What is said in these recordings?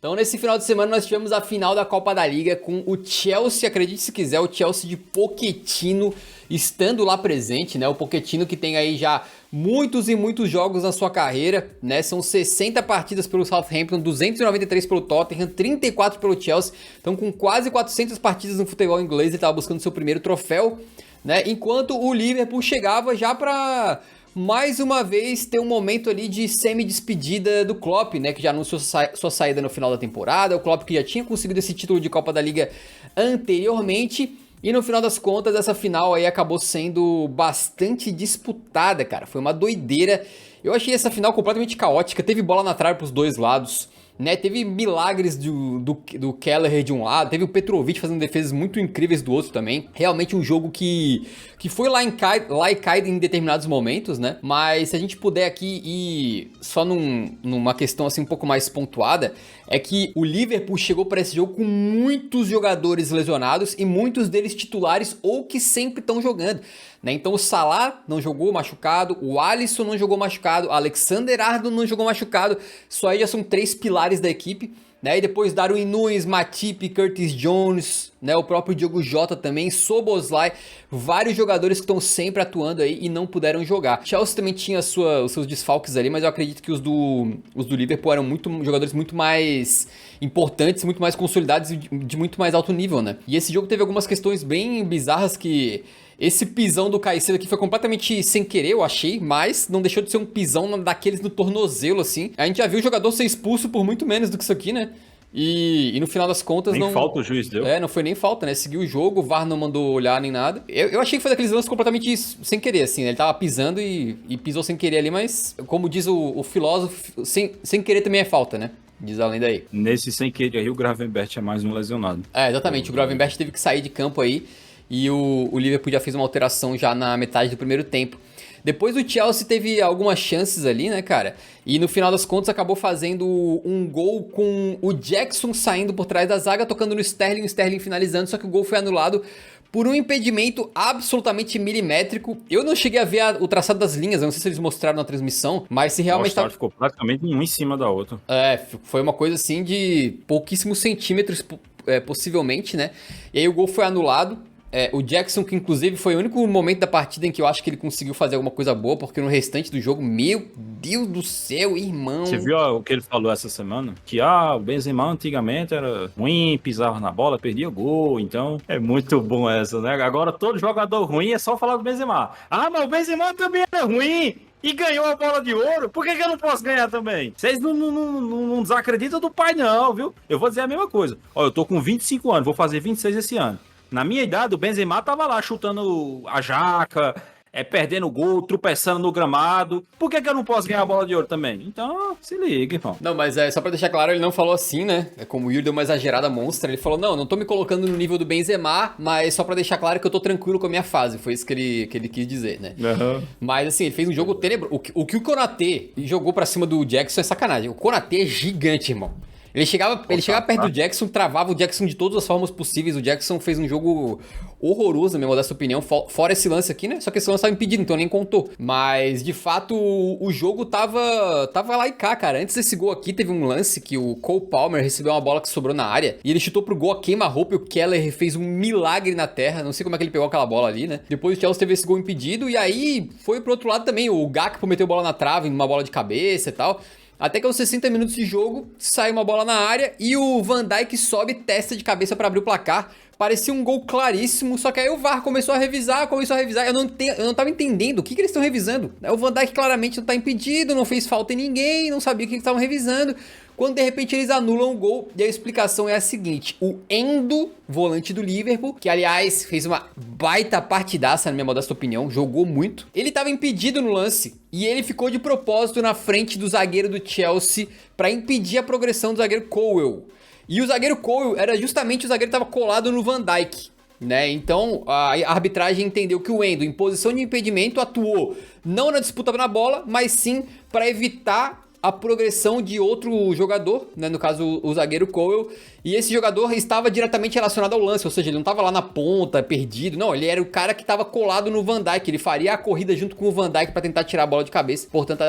Então, nesse final de semana, nós tivemos a final da Copa da Liga com o Chelsea, acredite se quiser, o Chelsea de Pochettino estando lá presente, né? O Pochettino que tem aí já muitos e muitos jogos na sua carreira, né? São 60 partidas pelo Southampton, 293 pelo Tottenham, 34 pelo Chelsea. Então, com quase 400 partidas no futebol inglês, ele estava buscando seu primeiro troféu, né? Enquanto o Liverpool chegava já para mais uma vez ter um momento ali de semi-despedida do Klopp, né, que já anunciou sua saída no final da temporada, o Klopp que já tinha conseguido esse título de Copa da Liga anteriormente, e no final das contas essa final aí acabou sendo bastante disputada, cara, foi uma doideira. Eu achei essa final completamente caótica, teve bola na trave pros dois lados, né, teve milagres do Kelleher de um lado, teve o Petrovic fazendo defesas muito incríveis do outro também. Realmente um jogo que foi lá e cai em determinados momentos, né? Mas se a gente puder aqui ir só numa questão assim um pouco mais pontuada, é que o Liverpool chegou para esse jogo com muitos jogadores lesionados e muitos deles titulares ou que sempre estão jogando, né? Então o Salah não jogou machucado, o Alisson não jogou machucado, o Alexander-Arnold não jogou machucado, só aí já são 3 pilares da equipe, né? E depois Darwin Núñez, Matip, Curtis Jones, né? O próprio Diogo Jota também, Szoboszlai, vários jogadores que estão sempre atuando aí e não puderam jogar. Chelsea também tinha os seus desfalques ali, mas eu acredito que os do Liverpool eram jogadores muito mais importantes, muito mais consolidados e de muito mais alto nível, né? E esse jogo teve algumas questões bem bizarras que esse pisão do Caicedo aqui foi completamente sem querer, eu achei, mas não deixou de ser um pisão daqueles no tornozelo, assim. A gente já viu o jogador ser expulso por muito menos do que isso aqui, né? E no final das contas nem falta o juiz deu. Não foi nem falta, né? Seguiu o jogo, o VAR não mandou olhar nem nada. Eu achei que foi daqueles lances completamente sem querer, assim, né? Ele tava pisando e pisou sem querer ali, mas como diz o filósofo, sem querer também é falta, né? Diz além daí. Nesse sem querer aí, o Gravenberch é mais um lesionado. Exatamente. O Gravenberch teve que sair de campo aí. E o Liverpool já fez uma alteração já na metade do primeiro tempo. Depois o Chelsea teve algumas chances ali, né, cara? E no final das contas acabou fazendo um gol com o Jackson saindo por trás da zaga, tocando no Sterling, o Sterling finalizando, só que o gol foi anulado por um impedimento absolutamente milimétrico. Eu não cheguei a ver o traçado das linhas, eu não sei se eles mostraram na transmissão, mas se realmente ficou praticamente um em cima da outra. Foi uma coisa assim de pouquíssimos centímetros, possivelmente, né? E aí o gol foi anulado. O Jackson, que inclusive foi o único momento da partida em que eu acho que ele conseguiu fazer alguma coisa boa, porque no restante do jogo, meu Deus do céu, irmão. Você viu o que ele falou essa semana? Que o Benzema antigamente era ruim, pisava na bola, perdia gol, então é muito bom essa, né? Agora todo jogador ruim é só falar do Benzema. Mas o Benzema também era ruim e ganhou a bola de ouro, por que eu não posso ganhar também? Vocês não desacreditam do pai não, viu? Eu vou dizer a mesma coisa. Eu tô com 25 anos, vou fazer 26 esse ano. Na minha idade, o Benzema tava lá chutando a jaca, perdendo gol, tropeçando no gramado. Por que eu não posso ganhar a bola de ouro também? Então, se liga, irmão. Não, mas só pra deixar claro, ele não falou assim, né? Como o Yuri deu uma exagerada monstra, ele falou, não tô me colocando no nível do Benzema, mas só pra deixar claro que eu tô tranquilo com a minha fase. Foi isso que ele quis dizer, né? Uhum. Mas assim, ele fez um jogo tenebroso. O que o Konaté jogou pra cima do Jackson é sacanagem. O Konaté é gigante, irmão. Ele chegava perto do Jackson, travava o Jackson de todas as formas possíveis. O Jackson fez um jogo horroroso, na minha modesta opinião, fora esse lance aqui, né? Só que esse lance tava impedido, então nem contou. Mas, de fato, o jogo tava lá e cá, cara. Antes desse gol aqui, teve um lance que o Cole Palmer recebeu uma bola que sobrou na área e ele chutou pro gol a queima-roupa e o Kelleher fez um milagre na terra. Não sei como é que ele pegou aquela bola ali, né? Depois o Chelsea teve esse gol impedido e aí foi pro outro lado também. O Gakpo meteu bola na trave, uma bola de cabeça e tal. Até que aos 60 minutos de jogo, sai uma bola na área e o Van Dijk sobe e testa de cabeça para abrir o placar. Parecia um gol claríssimo, só que aí o VAR começou a revisar. Eu não tava entendendo o que eles estão revisando. O Van Dijk claramente não tá impedido, não fez falta em ninguém, não sabia o que eles estavam revisando. Quando de repente eles anulam o gol, e a explicação é a seguinte: o Endo, volante do Liverpool, que aliás fez uma baita partidaça, na minha modesta opinião, jogou muito, ele estava impedido no lance, e ele ficou de propósito na frente do zagueiro do Chelsea para impedir a progressão do zagueiro Colwill. E o zagueiro Colwill era justamente o zagueiro que estava colado no Van Dijk, né? Então a arbitragem entendeu que o Endo, em posição de impedimento, atuou não na disputa na bola, mas sim para evitar a progressão de outro jogador, né, no caso o zagueiro Cowell, e esse jogador estava diretamente relacionado ao lance, ou seja, ele não estava lá na ponta, perdido, não, ele era o cara que estava colado no Van Dijk, ele faria a corrida junto com o Van Dijk para tentar tirar a bola de cabeça, portanto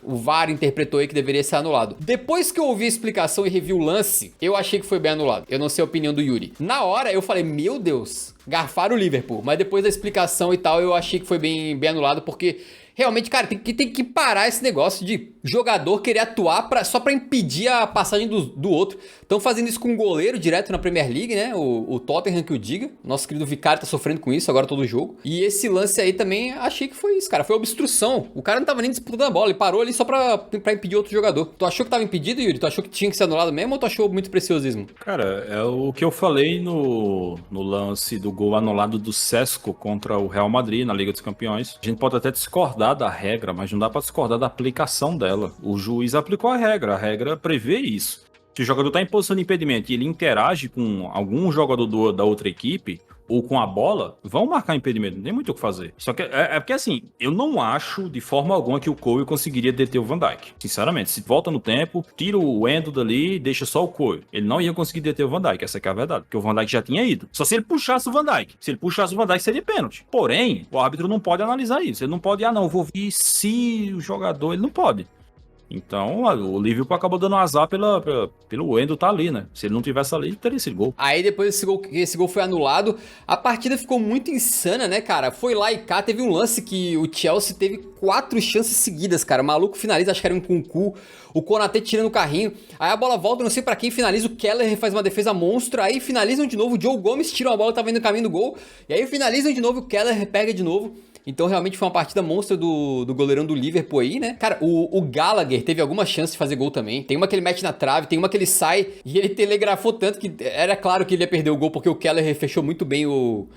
o VAR interpretou aí que deveria ser anulado. Depois que eu ouvi a explicação e revi o lance, eu achei que foi bem anulado, eu não sei a opinião do Yuri. Na hora eu falei, meu Deus, garfaram o Liverpool, mas depois da explicação e tal, eu achei que foi bem anulado, porque realmente, cara, tem que parar esse negócio de jogador querer atuar só pra impedir a passagem do outro. Estão fazendo isso com um goleiro direto na Premier League, né? O Tottenham que o diga. Nosso querido Vicário tá sofrendo com isso agora todo jogo. E esse lance aí também, achei que foi isso, cara. Foi obstrução. O cara não tava nem disputando a bola, ele parou ali só pra impedir outro jogador. Tu achou que tava impedido, Yuri? Tu achou que tinha que ser anulado mesmo ou tu achou muito preciosismo? Cara, é o que eu falei no lance do gol anulado do Sesco contra o Real Madrid na Liga dos Campeões. A gente pode até discordar da regra, mas não dá pra discordar da aplicação dela. O juiz aplicou a regra prevê isso. Se o jogador tá em posição de impedimento e ele interage com algum jogador da outra equipe ou com a bola, vão marcar impedimento, não tem muito o que fazer. Só que é porque assim, eu não acho de forma alguma que o Cole conseguiria deter o Van Dijk. Sinceramente, se volta no tempo, tira o Endo dali e deixa só o Cole. Ele não ia conseguir deter o Van Dijk, essa que é a verdade, porque o Van Dijk já tinha ido. Só se ele puxasse o Van Dijk. Se ele puxasse o Van Dijk, seria pênalti. Porém, o árbitro não pode analisar isso. Ele não pode, não, vou ver se o jogador, ele não pode. Então, o Liverpool acabou dando azar pelo Endo tá ali, né? Se ele não tivesse ali, teria esse gol. Aí depois esse gol foi anulado, a partida ficou muito insana, né, cara? Foi lá e cá, teve um lance que o Chelsea teve 4 chances seguidas, cara. O maluco finaliza, acho que era um Kunku, o Konaté tirando o carrinho. Aí a bola volta, não sei pra quem finaliza, o Keller faz uma defesa monstro, aí finalizam de novo, o Joe Gomes tira a bola, tava indo no caminho do gol, e aí finalizam de novo, o Keller pega de novo. Então realmente foi uma partida monstra do goleirão do Liverpool aí, né? Cara, o Gallagher teve alguma chance de fazer gol também. Tem uma que ele mete na trave, tem uma que ele sai e ele telegrafou tanto que era claro que ele ia perder o gol porque o Keller fechou muito bem o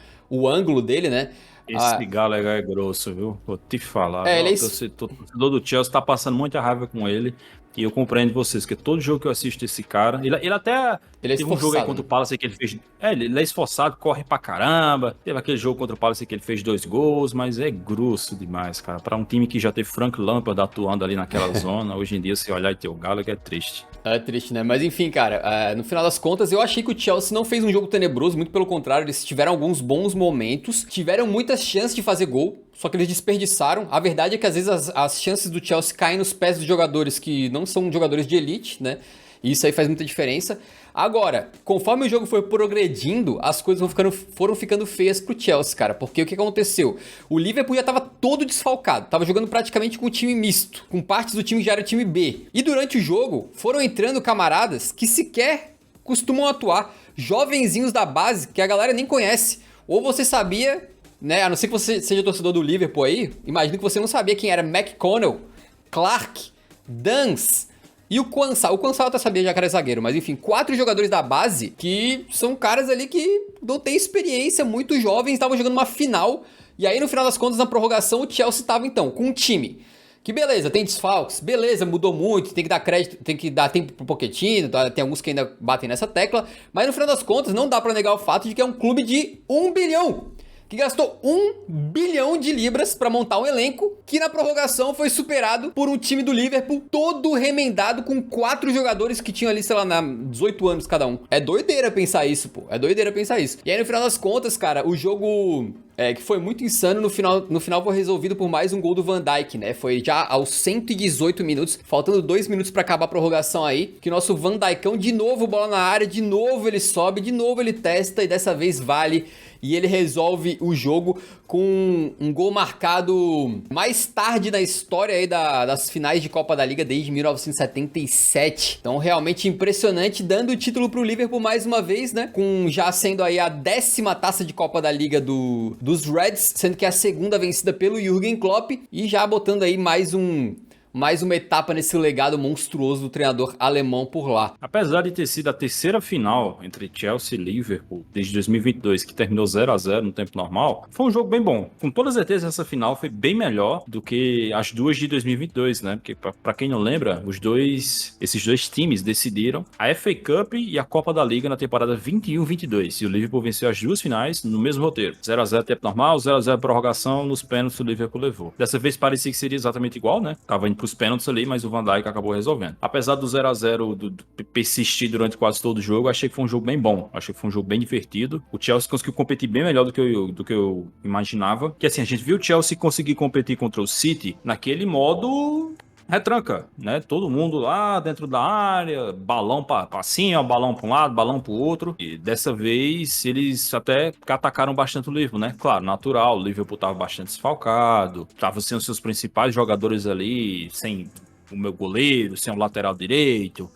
ângulo dele, né? Esse Gallagher é grosso, viu? Vou te falar. Ele é o torcedor do Chelsea tá passando muita raiva com ele. E eu compreendo vocês, porque todo jogo que eu assisto esse cara, ele até ele é teve um jogo aí contra o Palace que ele fez. Ele é esforçado, corre pra caramba. Teve aquele jogo contra o Palace que ele fez 2 gols, mas é grosso demais, cara. Pra um time que já teve Frank Lampard atuando ali naquela zona, hoje em dia, se olhar e ter o Gallagher é triste. É triste, né? Mas enfim, cara, no final das contas, eu achei que o Chelsea não fez um jogo tenebroso, muito pelo contrário, eles tiveram alguns bons momentos, tiveram muitas chances de fazer gol, só que eles desperdiçaram. A verdade é que às vezes as chances do Chelsea caem nos pés dos jogadores que não são jogadores de elite, né? E isso aí faz muita diferença. Agora, conforme o jogo foi progredindo, as coisas foram ficando feias pro Chelsea, cara. Porque o que aconteceu? O Liverpool já tava todo desfalcado. Tava jogando praticamente com um time misto. Com partes do time que já era time B. E durante o jogo, foram entrando camaradas que sequer costumam atuar. Jovenzinhos da base que a galera nem conhece. Ou você sabia, né? A não ser que você seja torcedor do Liverpool aí. Imagino que você não sabia quem era McConnell, Clark, Dance e o Quansah. O Quansah eu até sabia já que era zagueiro, mas enfim, 4 jogadores da base que são caras ali que não têm experiência, muito jovens, estavam jogando uma final. E aí no final das contas, na prorrogação, o Chelsea estava então com um time que beleza, tem desfalques, beleza, mudou muito, tem que dar crédito, tem que dar tempo pro Pochettino, tá? Tem alguns que ainda batem nessa tecla, mas no final das contas não dá pra negar o fato de que é um clube de 1 bilhão. Que gastou 1 bilhão de libras pra montar um elenco que na prorrogação foi superado por um time do Liverpool todo remendado com 4 jogadores que tinham ali, sei lá, 18 anos cada um. É doideira pensar isso, pô. É doideira pensar isso. E aí no final das contas, cara, o jogo que foi muito insano, no final foi resolvido por mais um gol do Van Dijk, né? Foi já aos 118 minutos, faltando 2 minutos pra acabar a prorrogação aí, que nosso Van Dijkão, de novo bola na área, de novo ele sobe, de novo ele testa e dessa vez vale. E ele resolve o jogo com um gol marcado mais tarde na história aí das finais de Copa da Liga desde 1977. Então realmente impressionante, dando o título pro Liverpool mais uma vez, né? Com já sendo aí a 10ª taça de Copa da Liga dos Reds, sendo que é a 2ª vencida pelo Jürgen Klopp e já botando aí mais uma etapa nesse legado monstruoso do treinador alemão por lá. Apesar de ter sido a 3ª final entre Chelsea e Liverpool desde 2022, que terminou 0-0 no tempo normal, foi um jogo bem bom. Com toda certeza essa final foi bem melhor do que as duas de 2022, né? Porque para quem não lembra, esses dois times decidiram a FA Cup e a Copa da Liga na temporada 21-22. E o Liverpool venceu as duas finais no mesmo roteiro. 0-0 tempo normal, 0-0 prorrogação, nos pênaltis o Liverpool levou. Dessa vez parecia que seria exatamente igual, né? Tava indo pros pênaltis ali, mas o Van Dijk acabou resolvendo. Apesar do 0-0 persistir durante quase todo o jogo, achei que foi um jogo bem bom. Achei que foi um jogo bem divertido. O Chelsea conseguiu competir bem melhor do que eu imaginava. Que assim, a gente viu o Chelsea conseguir competir contra o City naquele modo retranca, né? Todo mundo lá dentro da área, balão pra cima, balão pra um lado, balão pro outro. E dessa vez eles até atacaram bastante o Liverpool, né? Claro, natural, o Liverpool tava bastante desfalcado, tava sem os seus principais jogadores ali, sem o meu goleiro, sem o lateral direito,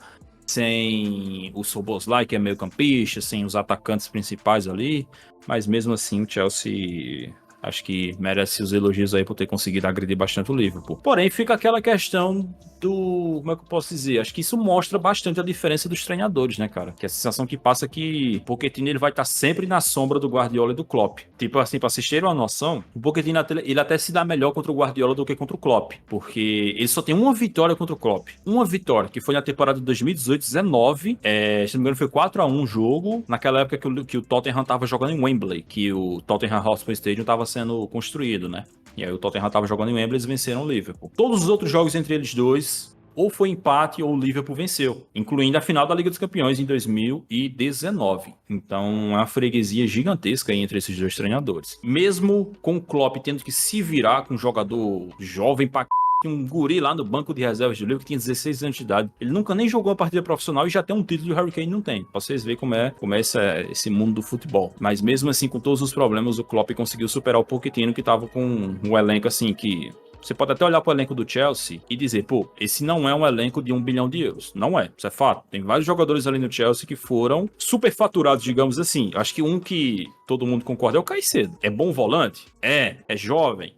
sem o Szoboszlai, que é meio campista, sem os atacantes principais ali. Mas mesmo assim o Chelsea... acho que merece os elogios aí por ter conseguido agredir bastante o Liverpool. Porém, fica aquela questão do... como é que eu posso dizer? Acho que isso mostra bastante a diferença dos treinadores, né, cara? Que a sensação que passa é que o Pochettino ele vai estar sempre na sombra do Guardiola e do Klopp. Tipo assim, pra vocês terem uma noção, o Pochettino ele até se dá melhor contra o Guardiola do que contra o Klopp. Porque ele só tem uma vitória contra o Klopp. Uma vitória, que foi na temporada de 2018-19. Se não me engano, foi 4-1 o jogo. Naquela época que o Tottenham tava jogando em Wembley. Que o Tottenham Hotspur Stadium tava sendo construído, né? E aí o Tottenham tava jogando em Wembley, eles venceram o Liverpool. Todos os outros jogos entre eles dois, ou foi empate ou o Liverpool venceu, incluindo a final da Liga dos Campeões em 2019. Então é uma freguesia gigantesca aí entre esses dois treinadores. Mesmo com o Klopp tendo que se virar com um jogador jovem pra um guri lá no banco de reservas do Liverpool que tinha 16 anos de idade. Ele nunca nem jogou uma partida profissional e já tem um título que o Harry Kane não tem. Pra vocês verem como é esse mundo do futebol. Mas mesmo assim, com todos os problemas, o Klopp conseguiu superar o Pochettino, que tava com um elenco assim que... você pode até olhar pro elenco do Chelsea e dizer, pô, esse não é um elenco de 1 bilhão de euros. Não é, isso é fato. Tem vários jogadores ali no Chelsea que foram superfaturados, digamos assim. Acho que um que todo mundo concorda é o Caicedo. É bom volante? É jovem?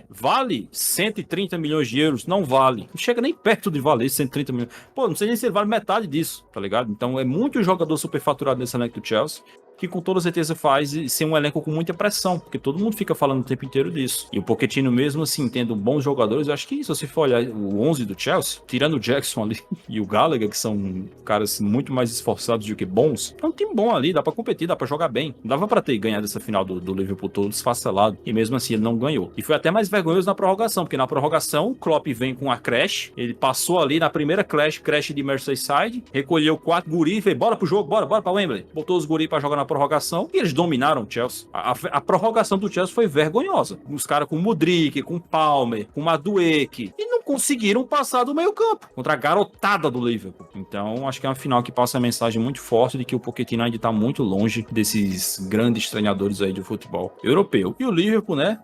Vale 130 milhões de euros? Não vale. Não chega nem perto de valer 130 milhões. Pô, não sei nem se ele vale metade disso, tá ligado? Então é muito jogador superfaturado nesse elenco do Chelsea, que com toda certeza faz ser um elenco com muita pressão, porque todo mundo fica falando o tempo inteiro disso. E o Pochettino mesmo assim, tendo bons jogadores, eu acho que se você for olhar o 11 do Chelsea, tirando o Jackson ali e o Gallagher, que são caras muito mais esforçados do que bons, é um time bom ali, dá pra competir, dá pra jogar bem. Dava pra ter ganhado essa final do Liverpool todo desfacelado, e mesmo assim ele não ganhou. E foi até mais vergonhoso na prorrogação, porque na prorrogação o Klopp vem com a crash, ele passou ali na primeira crash de Merseyside, recolheu 4 guris e fez, bora pro jogo, bora pra Wembley. Botou os guris pra jogar na prorrogação e eles dominaram o Chelsea. A prorrogação do Chelsea foi vergonhosa. Os caras com Mudryk, com Palmer, com Madueke, e não conseguiram passar do meio campo contra a garotada do Liverpool. Então acho que é uma final que passa a mensagem muito forte de que o Pochettino ainda tá muito longe desses grandes treinadores aí do futebol europeu. E o Liverpool, né,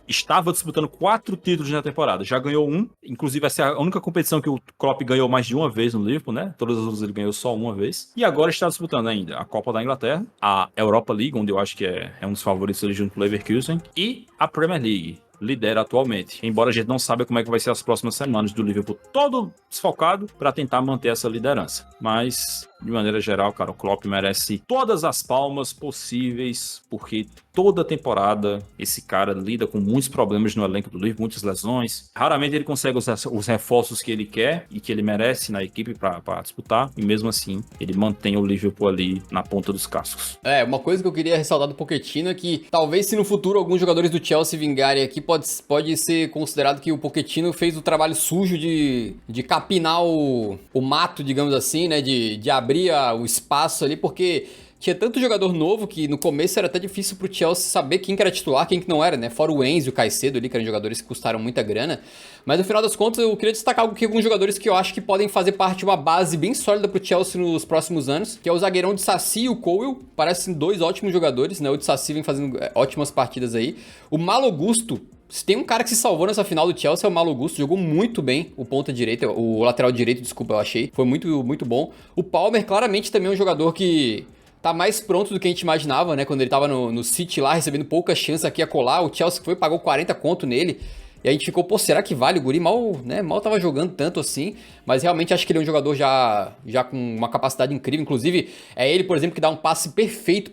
estava disputando 4 títulos na temporada, já ganhou um, inclusive essa é a única competição que o Klopp ganhou mais de uma vez no Liverpool, né? Todas as outras ele ganhou só uma vez. E agora está disputando ainda a Copa da Inglaterra, a Europa League, onde eu acho que é um dos favoritos ali junto com o Leverkusen, e a Premier League. Lidera atualmente, embora a gente não saiba como é que vai ser as próximas semanas do Liverpool todo desfocado para tentar manter essa liderança. Mas, de maneira geral, cara, o Klopp merece todas as palmas possíveis, porque toda temporada esse cara lida com muitos problemas no elenco do Liverpool, muitas lesões. Raramente ele consegue os reforços que ele quer e que ele merece na equipe para disputar, e mesmo assim ele mantém o Liverpool ali na ponta dos cascos. Uma coisa que eu queria ressaltar do Pochettino é que talvez se no futuro alguns jogadores do Chelsea vingarem aqui, pode ser considerado que o Pochettino fez o trabalho sujo de capinar o mato, digamos assim, né? De abrir o espaço ali, porque tinha tanto jogador novo que no começo era até difícil pro Chelsea saber quem que era titular, quem que não era, né? Fora o Enzo e o Caicedo ali, que eram jogadores que custaram muita grana. Mas no final das contas eu queria destacar alguns jogadores que eu acho que podem fazer parte de uma base bem sólida pro Chelsea nos próximos anos, que é o zagueirão de Saci e o Cowell. Parecem 2 ótimos jogadores, né? O de Saci vem fazendo ótimas partidas aí. O Malo Gusto, se tem um cara que se salvou nessa final do Chelsea, é o Malo Gusto, jogou muito bem o ponta direita, o lateral direito, desculpa, eu achei, foi muito, muito bom. O Palmer claramente também é um jogador que tá mais pronto do que a gente imaginava, né, quando ele tava no City lá, recebendo poucas chances aqui a colar, o Chelsea foi, pagou 40 conto nele, e a gente ficou, pô, será que vale? O guri mal tava jogando tanto assim, mas realmente acho que ele é um jogador já com uma capacidade incrível. Inclusive, é ele, por exemplo, que dá um passe perfeito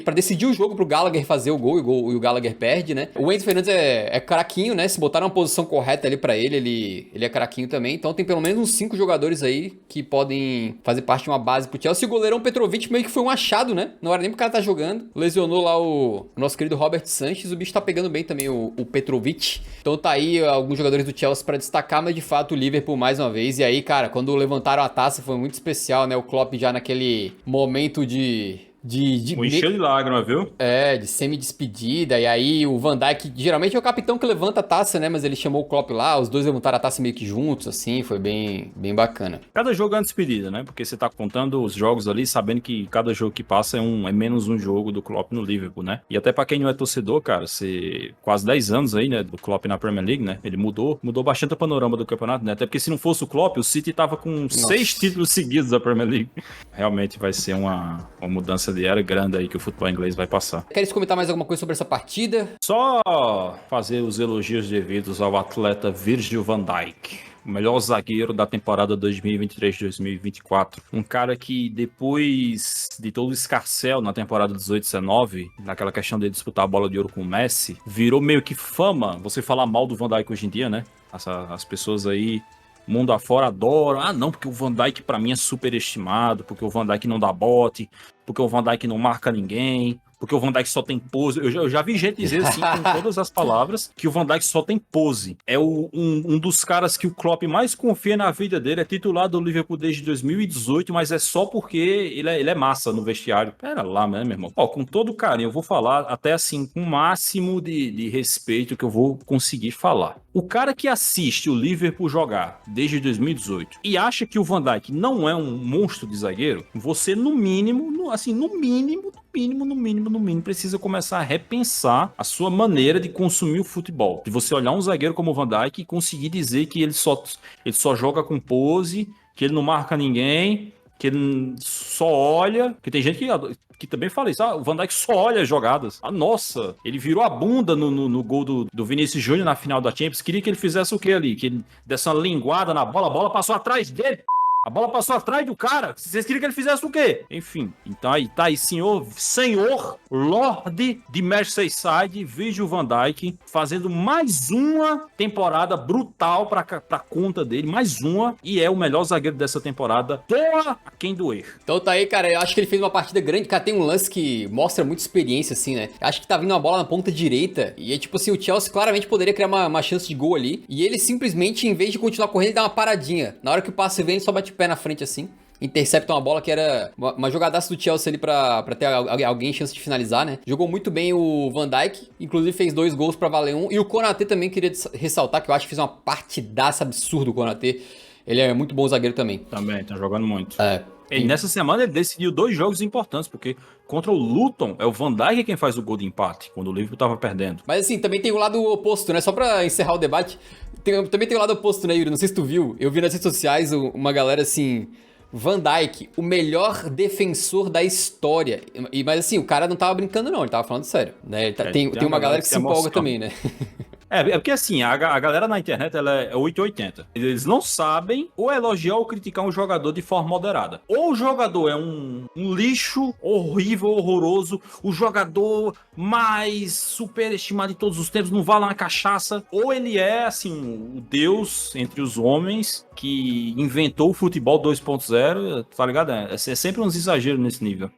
pra decidir o jogo pro Gallagher fazer o gol e o Gallagher perde, né? O Enzo Fernandes é craquinho, né? Se botar uma posição correta ali pra ele é craquinho também. Então tem pelo menos uns 5 jogadores aí que podem fazer parte de uma base pro Chelsea. O goleirão Petrovic meio que foi um achado, né? Não era nem pro cara tá jogando. Lesionou lá o nosso querido Robert Sanchez. O bicho tá pegando bem também, o Petrovic. Então tá botar aí alguns jogadores do Chelsea pra destacar, mas de fato o Liverpool mais uma vez. E aí, cara, quando levantaram a taça foi muito especial, né? O Klopp já naquele momento de encheu de lágrima, viu? de semi-despedida, e aí o Van Dijk, geralmente é o capitão que levanta a taça, né, mas ele chamou o Klopp lá, os dois levantaram a taça meio que juntos, assim, foi bem bacana. Cada jogo é uma despedida, né? Porque você tá contando os jogos ali, sabendo que cada jogo que passa é menos um jogo do Klopp no Liverpool, né? E até pra quem não é torcedor, cara, quase 10 anos aí, né, do Klopp na Premier League, né? Ele mudou bastante o panorama do campeonato, né? Até porque se não fosse o Klopp, o City tava com 6 títulos seguidos da Premier League. Realmente vai ser uma mudança de era grande aí que o futebol inglês vai passar. Queres comentar mais alguma coisa sobre essa partida? Só fazer os elogios devidos ao atleta Virgil van Dijk, o melhor zagueiro da temporada 2023-2024. Um cara que depois de todo o escarcéu na temporada 18-19, naquela questão de disputar a bola de ouro com o Messi, virou meio que fama você falar mal do Van Dijk hoje em dia, né? As pessoas aí mundo afora adoram. Ah, não, porque o Van Dijk pra mim é superestimado, porque o Van Dijk não dá bote, porque o Van Dijk não marca ninguém, porque o Van Dijk só tem pose. Eu já vi gente dizer assim, com todas as palavras, que o Van Dijk só tem pose. É um dos caras que o Klopp mais confia na vida dele, é titular do Liverpool desde 2018, mas é só porque ele é massa no vestiário. Pera lá, né, meu irmão? Ó, com todo carinho, eu vou falar até assim, com o máximo de respeito que eu vou conseguir falar. O cara que assiste o Liverpool jogar desde 2018 e acha que o Van Dijk não é um monstro de zagueiro, você no mínimo, no mínimo, precisa começar a repensar a sua maneira de consumir o futebol. De você olhar um zagueiro como o Van Dijk e conseguir dizer que ele só joga com pose, que ele não marca ninguém, que ele só olha, porque tem gente que também fala isso, o Van Dijk só olha as jogadas. Ah, nossa, ele virou a bunda no gol do Vinícius Júnior na final da Champions, queria que ele fizesse o quê ali? Que ele desse uma linguada na bola, a bola passou atrás dele. A bola passou atrás do cara. Vocês queriam que ele fizesse o quê? Enfim. Então aí tá aí, senhor Lorde de Merseyside, Virgil van Dijk, fazendo mais uma temporada brutal pra conta dele. Mais uma. E é o melhor zagueiro dessa temporada. Doa a quem doer. Então tá aí, cara. Eu acho que ele fez uma partida grande. Cara, tem um lance que mostra muita experiência, assim, né? Eu acho que tá vindo uma bola na ponta direita. E é tipo assim, o Chelsea claramente poderia criar uma chance de gol ali. E ele simplesmente, em vez de continuar correndo, ele dá uma paradinha. Na hora que o passe vem, ele só bate o pé na frente assim, intercepta uma bola que era uma jogadaça do Chelsea ali pra ter alguém chance de finalizar, né? Jogou muito bem o Van Dijk, inclusive fez 2 gols pra valer 1. E o Konaté também queria ressaltar, que eu acho que fez uma partidaça absurda o Konaté. Ele é muito bom zagueiro também. Também, tá jogando muito. É. E nessa semana ele decidiu 2 jogos importantes, porque contra o Luton é o Van Dijk quem faz o gol de empate, quando o Liverpool tava perdendo. Mas assim, também tem o lado oposto, né? Só pra encerrar o debate, também tem o lado oposto, né, Yuri? Não sei se tu viu, eu vi nas redes sociais uma galera assim... Van Dijk, o melhor defensor da história. Mas assim, o cara não tava brincando não, ele tava falando sério, né? Tem uma galera que se empolga também, né? É porque assim, a galera na internet ela é 880. Eles não sabem ou elogiar ou criticar um jogador de forma moderada. Ou o jogador é um lixo horrível, horroroso, o jogador mais superestimado de todos os tempos, não vale uma cachaça. Ou ele é, assim, o deus entre os homens que inventou o futebol 2.0, tá ligado? É sempre uns exageros nesse nível.